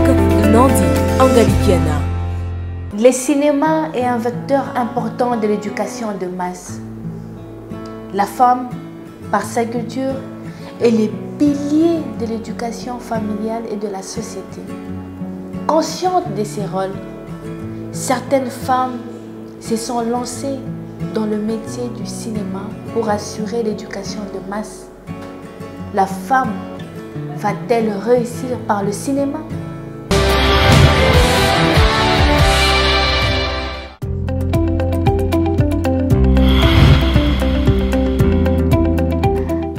Nandi Angalikiana. Le cinéma est un vecteur important de l'éducation de masse. La femme, par sa culture, est le pilier de l'éducation familiale et de la société. Consciente de ses rôles, certaines femmes se sont lancées dans le métier du cinéma pour assurer l'éducation de masse. La femme va-t-elle réussir par le cinéma?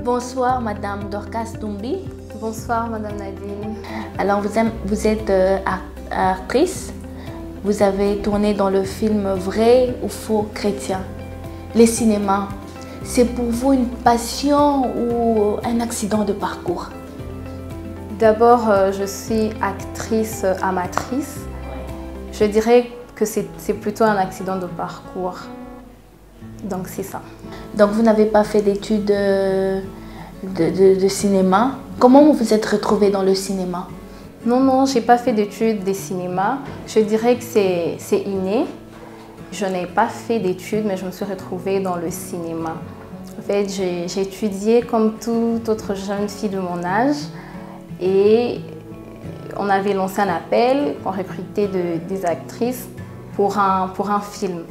Bonsoir Madame Dorcas Doumbie. Bonsoir Madame Nadine. Alors vous êtes actrice. Vous avez tourné dans le film Vrai ou faux chrétien. Le cinéma, c'est pour vous une passion ou un accident de parcours? D'abord, je suis actrice amatrice. Je dirais que c'est plutôt un accident de parcours. Donc c'est ça. Donc vous n'avez pas fait d'études de cinéma. Comment vous vous êtes retrouvée dans le cinéma? Non, je n'ai pas fait d'études de cinéma. Je dirais que c'est inné. Je n'ai pas fait d'études, mais je me suis retrouvée dans le cinéma. En fait, j'ai étudié comme toute autre jeune fille de mon âge. Et on avait lancé un appel pour recruter des actrices pour un film.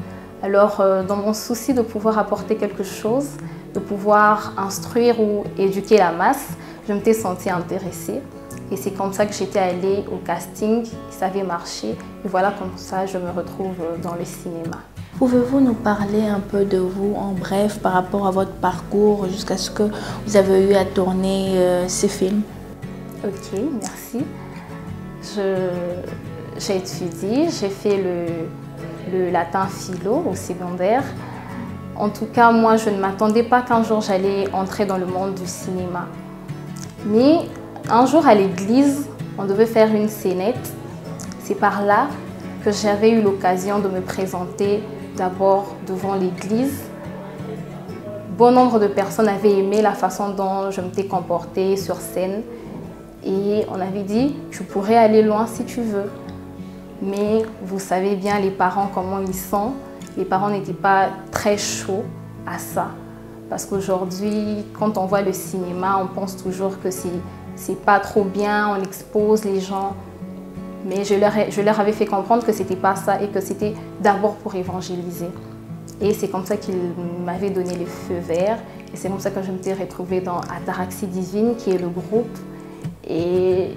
Alors, dans mon souci de pouvoir apporter quelque chose, de pouvoir instruire ou éduquer la masse, je m'étais sentie intéressée. Et c'est comme ça que j'étais allée au casting, ça avait marché. Et voilà, comme ça, je me retrouve dans le cinéma. Pouvez-vous nous parler un peu de vous, en bref, par rapport à votre parcours, jusqu'à ce que vous avez eu à tourner ce film? Ok, merci. J'ai étudié, j'ai fait le latin philo au secondaire. En tout cas, moi, je ne m'attendais pas qu'un jour j'allais entrer dans le monde du cinéma. Mais un jour à l'église, on devait faire une scénette. C'est par là que j'avais eu l'occasion de me présenter d'abord devant l'église. Bon nombre de personnes avaient aimé la façon dont je m'étais comportée sur scène. Et on avait dit, tu pourrais aller loin si tu veux. Mais vous savez bien les parents comment ils sont. Les parents n'étaient pas très chauds à ça. Parce qu'aujourd'hui, quand on voit le cinéma, on pense toujours que c'est pas trop bien, on expose les gens. Mais je leur avais fait comprendre que c'était pas ça et que c'était d'abord pour évangéliser. Et c'est comme ça qu'ils m'avaient donné le feu vert. Et c'est comme ça que je m'étais retrouvée dans Ataraxie Divine, qui est le groupe. Et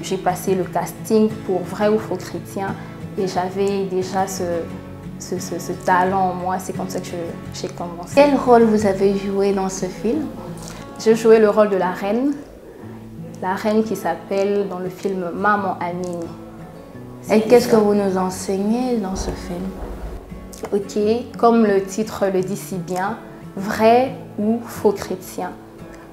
j'ai passé le casting pour Vrai ou faux chrétien. Et j'avais déjà ce talent en moi. C'est comme ça que j'ai commencé. Quel rôle vous avez joué dans ce film? J'ai joué le rôle de la reine qui s'appelle dans le film Maman Amine. Et qu'est-ce que vous nous enseignez dans ce film? Ok, comme le titre le dit si bien, Vrai ou faux chrétien.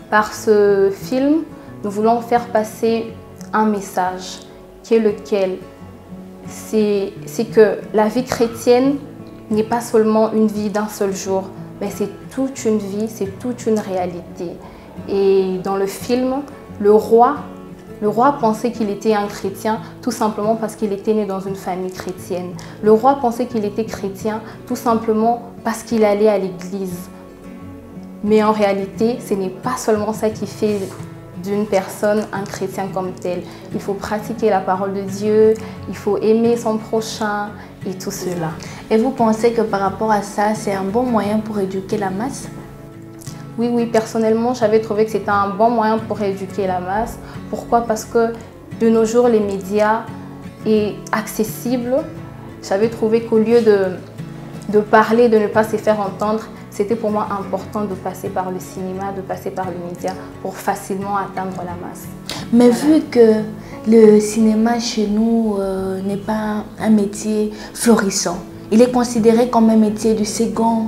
Par ce film, nous voulons faire passer un message qui est lequel? C'est que la vie chrétienne n'est pas seulement une vie d'un seul jour, mais c'est toute une vie, c'est toute une réalité. Et dans le film, le roi pensait qu'il était un chrétien tout simplement parce qu'il était né dans une famille chrétienne. Le roi pensait qu'il était chrétien tout simplement parce qu'il allait à l'église. Mais en réalité, ce n'est pas seulement ça qui fait d'une personne un chrétien comme tel. Il faut pratiquer la parole de Dieu, il faut aimer son prochain et tout cela. Et vous pensez que par rapport à ça, c'est un bon moyen pour éduquer la masse? Oui, personnellement, j'avais trouvé que c'était un bon moyen pour éduquer la masse. Pourquoi? Parce que de nos jours, les médias est accessible. J'avais trouvé qu'au lieu de parler, de ne pas se faire entendre, c'était pour moi important de passer par le cinéma, de passer par les médias pour facilement atteindre la masse. Mais voilà. Vu que le cinéma chez nous n'est pas un métier florissant, il est considéré comme un métier du second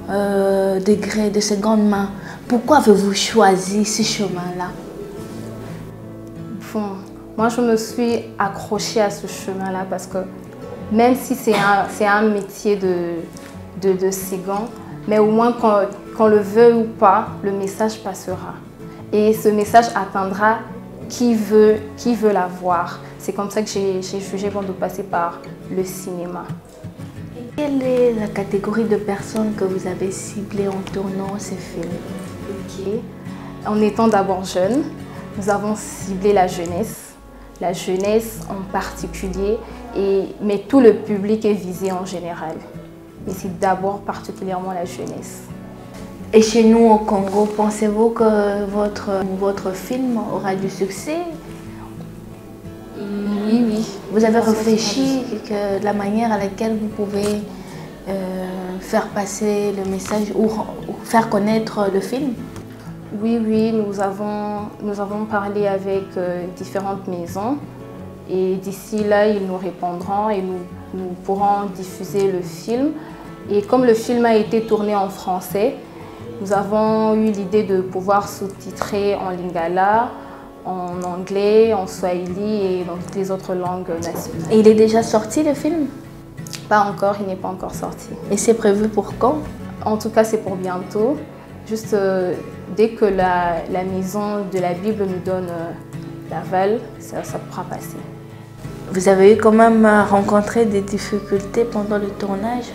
degré, de seconde main. Pourquoi avez-vous choisi ce chemin-là? Bon, moi je me suis accrochée à ce chemin-là parce que même si c'est un métier de second, mais au moins qu'on le veuille ou pas, le message passera. Et ce message atteindra qui veut la voir. c'est comme ça que j'ai jugé bon de passer par le cinéma. Quelle est la catégorie de personnes que vous avez ciblées en tournant ces films? Ok. En étant d'abord jeune, nous avons ciblé la jeunesse en particulier, mais tout le public est visé en général. Mais c'est d'abord particulièrement la jeunesse. Et chez nous au Congo, pensez-vous que votre film aura du succès? Oui, oui. Vous avez réfléchi que la manière à laquelle vous pouvez faire passer le message ou faire connaître le film? Oui, oui, nous avons parlé avec différentes maisons et d'ici là, ils nous répondront et nous pourrons diffuser le film. Et comme le film a été tourné en français, nous avons eu l'idée de pouvoir sous-titrer en lingala, en anglais, en swahili et dans toutes les autres langues nationales. Et il est déjà sorti le film? Pas encore, il n'est pas encore sorti. Et c'est prévu pour quand? En tout cas, c'est pour bientôt. Juste dès que la maison de la Bible nous donne l'aval, ça pourra passer. Vous avez eu quand même rencontré des difficultés pendant le tournage?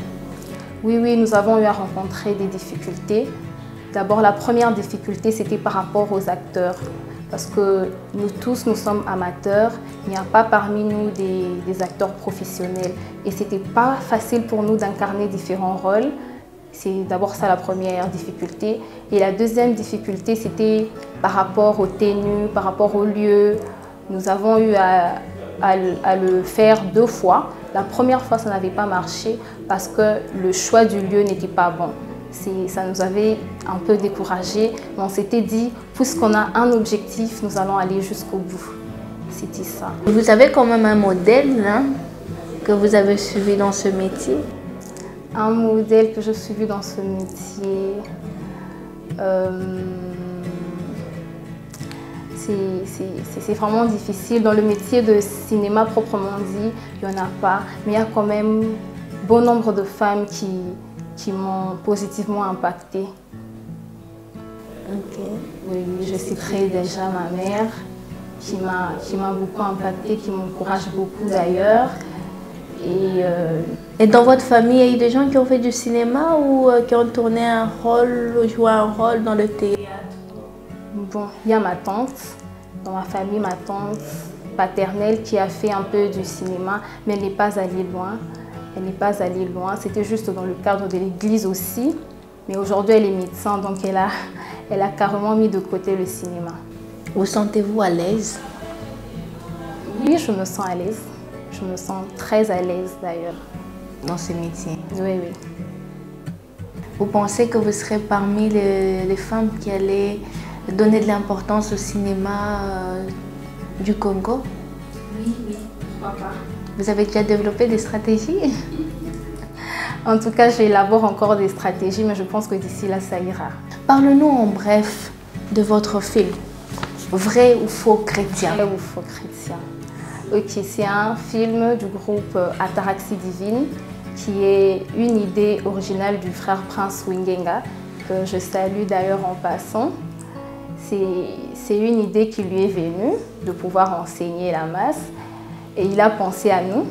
Oui, oui, nous avons eu à rencontrer des difficultés. D'abord, la première difficulté, c'était par rapport aux acteurs. Parce que nous tous, nous sommes amateurs. Il n'y a pas parmi nous des acteurs professionnels. Et ce n'était pas facile pour nous d'incarner différents rôles. C'est d'abord ça la première difficulté. Et la deuxième difficulté, c'était par rapport aux tenues, par rapport aux lieux. Nous avons eu à le faire 2 fois. La première fois, ça n'avait pas marché parce que le choix du lieu n'était pas bon. Ça nous avait un peu découragés. On s'était dit, puisqu'on a un objectif, nous allons aller jusqu'au bout. C'était ça. Vous avez quand même un modèle hein, que vous avez suivi dans ce métier? Un modèle que je suivi dans ce métier, c'est vraiment difficile. Dans le métier de cinéma proprement dit, il n'y en a pas, mais il y a quand même bon nombre de femmes qui m'ont positivement impactée. Okay. Oui, je citerai déjà ma mère qui m'a beaucoup impactée, qui m'encourage beaucoup d'ailleurs. Et dans votre famille, il y a eu des gens qui ont fait du cinéma ou qui ont tourné un rôle, joué un rôle dans le théâtre? Bon, il y a ma tante, dans ma famille, ma tante paternelle qui a fait un peu du cinéma, mais elle n'est pas allée loin. Elle n'est pas allée loin, c'était juste dans le cadre de l'église aussi. Mais aujourd'hui, elle est médecin, donc elle a carrément mis de côté le cinéma. Vous sentez-vous à l'aise? Oui, je me sens à l'aise. Je me sens très à l'aise d'ailleurs. Dans ce métier? Oui, oui. Vous pensez que vous serez parmi les femmes qui allaient donner de l'importance au cinéma du Congo? Oui, oui, pourquoi pas. Vous avez déjà développé des stratégies? En tout cas, j'élabore encore des stratégies, mais je pense que d'ici là, ça ira. Parle-nous en bref de votre film. Vrai ou faux chrétien? Vrai ou faux chrétien? Ok, c'est un film du groupe Ataraxie Divine, qui est une idée originale du frère Prince Wingenga, que je salue d'ailleurs en passant. C'est une idée qui lui est venue, de pouvoir enseigner la masse. Et il a pensé à nous,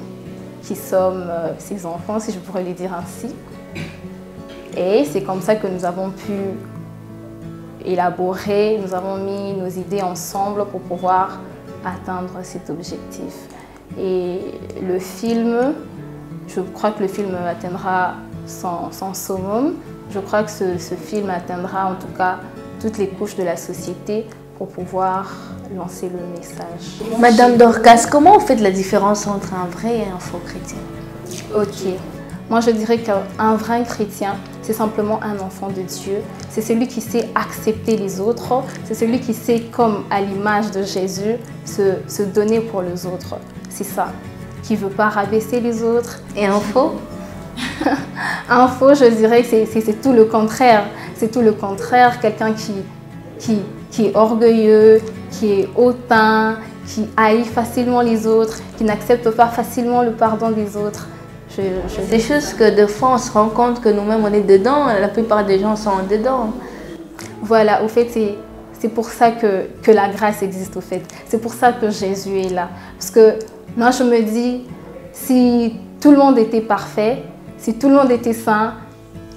qui sommes ses enfants, si je pourrais le dire ainsi. Et c'est comme ça que nous avons pu élaborer, nous avons mis nos idées ensemble pour pouvoir atteindre cet objectif. Et le film, je crois que le film atteindra son summum. Je crois que ce film atteindra en tout cas toutes les couches de la société pour pouvoir lancer le message. Madame Dorcas, comment vous faites la différence entre un vrai et un faux chrétien? Ok. Moi, je dirais qu'un vrai chrétien, c'est simplement un enfant de Dieu. C'est celui qui sait accepter les autres. C'est celui qui sait, comme à l'image de Jésus, se donner pour les autres. C'est ça. Qui ne veut pas rabaisser les autres. Et un faux? Un faux, je dirais que c'est tout le contraire. C'est tout le contraire. Quelqu'un qui est orgueilleux, qui est hautain, qui haït facilement les autres, qui n'accepte pas facilement le pardon des autres. C'est juste que des fois on se rend compte que nous-mêmes on est dedans, la plupart des gens sont dedans. Voilà, au fait c'est pour ça que la grâce existe au fait. C'est pour ça que Jésus est là. Parce que Moi, je me dis, si tout le monde était parfait, si tout le monde était saint,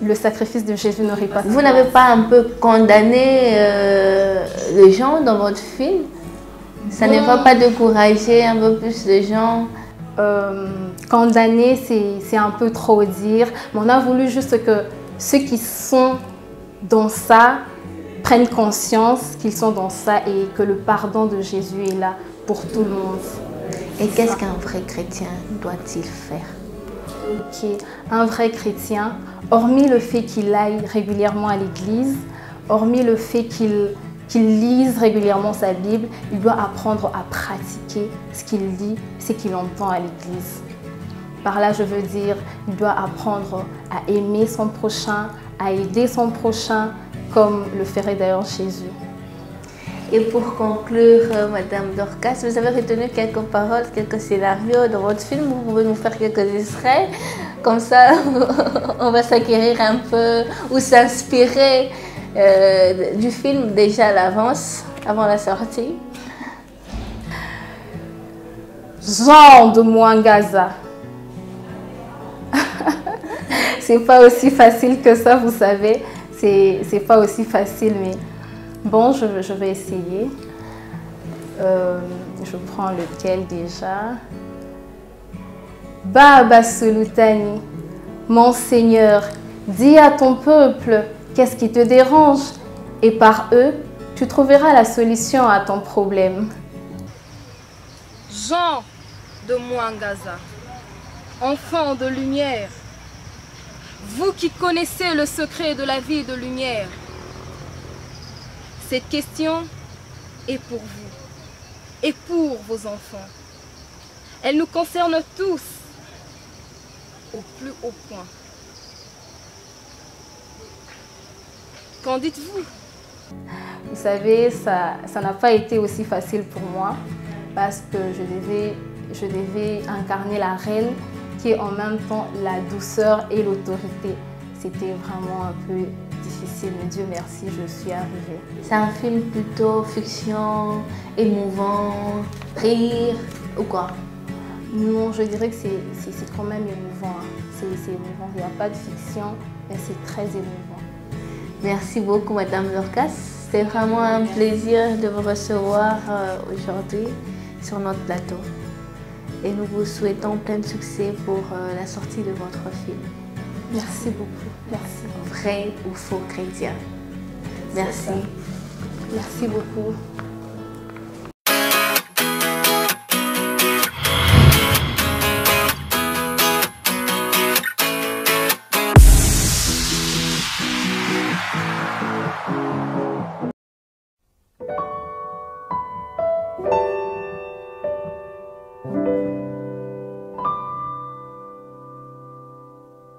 le sacrifice de Jésus n'aurait pas... Vous n'avez pas un peu condamné les gens dans votre film? Ça ne va pas décourager un peu plus les gens? Condamner, c'est un peu trop dire. Mais on a voulu juste que ceux qui sont dans ça prennent conscience qu'ils sont dans ça et que le pardon de Jésus est là pour tout le monde. Et qu'est-ce qu'un vrai chrétien doit-il faire? Ok, un vrai chrétien, hormis le fait qu'il aille régulièrement à l'église, hormis le fait qu'il lise régulièrement sa Bible, il doit apprendre à pratiquer ce qu'il lit, ce qu'il entend à l'église. Par là, je veux dire, il doit apprendre à aimer son prochain, à aider son prochain, comme le ferait d'ailleurs Jésus. Et pour conclure, Madame Dorcas, vous avez retenu quelques paroles, quelques scénarios dans votre film. Vous pouvez nous faire quelques extraits. Comme ça, on va s'acquérir un peu ou s'inspirer du film déjà à l'avance, avant la sortie. Jean de Mwangaza. C'est pas aussi facile que ça, vous savez. C'est pas aussi facile, mais bon, je vais essayer. Je prends lequel déjà? Baba Sultani, mon Seigneur, dis à ton peuple qu'est-ce qui te dérange et par eux, tu trouveras la solution à ton problème. Jean de Mwangaza, enfant de lumière, vous qui connaissez le secret de la vie de lumière, cette question est pour vous et pour vos enfants. Elle nous concerne tous au plus haut point. Qu'en dites-vous? Vous savez, ça n'a pas été aussi facile pour moi parce que je devais incarner la reine qui est en même temps la douceur et l'autorité. C'était vraiment un peu difficile, mais Dieu merci, je suis arrivée. C'est un film plutôt fiction, émouvant, rire ou quoi? Non, je dirais que c'est quand même émouvant. C'est émouvant, il n'y a pas de fiction, mais c'est très émouvant. Merci beaucoup, Madame Dorcas. C'est vraiment un plaisir de vous recevoir aujourd'hui sur notre plateau. Et nous vous souhaitons plein de succès pour la sortie de votre film. Merci beaucoup. Merci. Vrai ou faux chrétien. Merci. Merci beaucoup.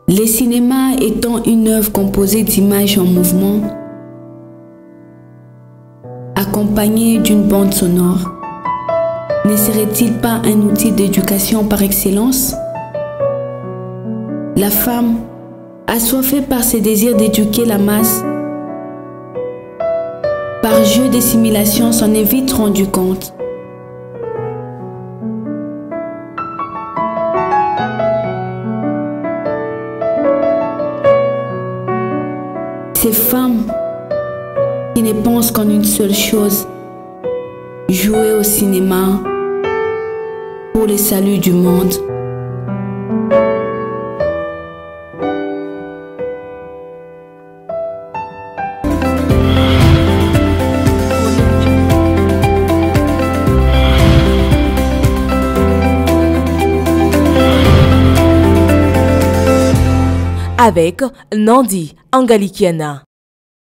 Le cinéma étant une œuvre composée d'images en mouvement, accompagnée d'une bande sonore, ne serait-il pas un outil d'éducation par excellence? La femme, assoiffée par ses désirs d'éduquer la masse, par jeu de simulation s'en est vite rendu compte. Ces femmes qui ne pensent qu'en une seule chose, jouer au cinéma pour le salut du monde. Avec Nandi Angalikiana.